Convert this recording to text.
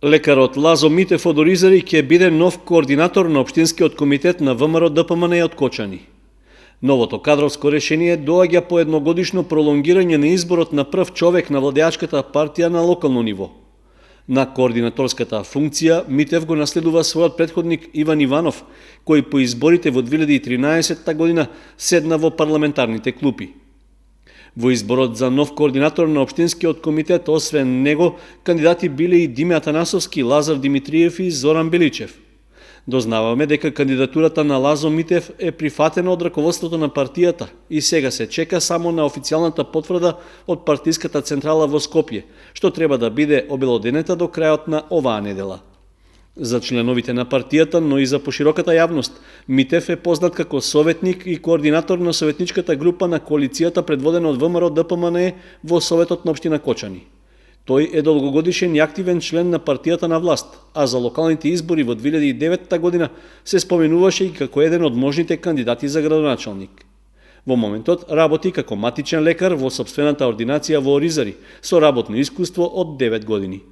Лекарот Лазо Митев од Оризари ќе биде нов координатор на Општинскиот комитет на ВМРО ДПМН од Кочани. Новото кадровско решение доаѓа по едногодишно пролонгирање на изборот на прв човек на владеачката партија на локално ниво. На координаторската функција Митев го наследува својот претходник Иван Иванов, кој по изборите во 2013 година седна во парламентарните клупи. Во изборот за нов координатор на Општинскиот комитет, освен него, кандидати биле и Диме Атанасовски, Лазар Димитриев и Зоран Беличев. Дознаваме дека кандидатурата на Лазо Митев е прифатена од раководството на партијата и сега се чека само на официјалната потврда од партиската централа во Скопје, што треба да биде обелоденета до крајот на оваа недела. За членовите на партијата, но и за пошироката јавност, Митев е познат како советник и координатор на советничката група на коалицијата предводена од ВМРО ДПМН во Советот на општина Кочани. Тој е долгогодишен и активен член на партијата на власт, а за локалните избори во 2009 година се споменуваше и како еден од можните кандидати за градоначалник. Во моментот работи како матичен лекар во сопствената ординација во Оризари, со работно искуство од 9 години.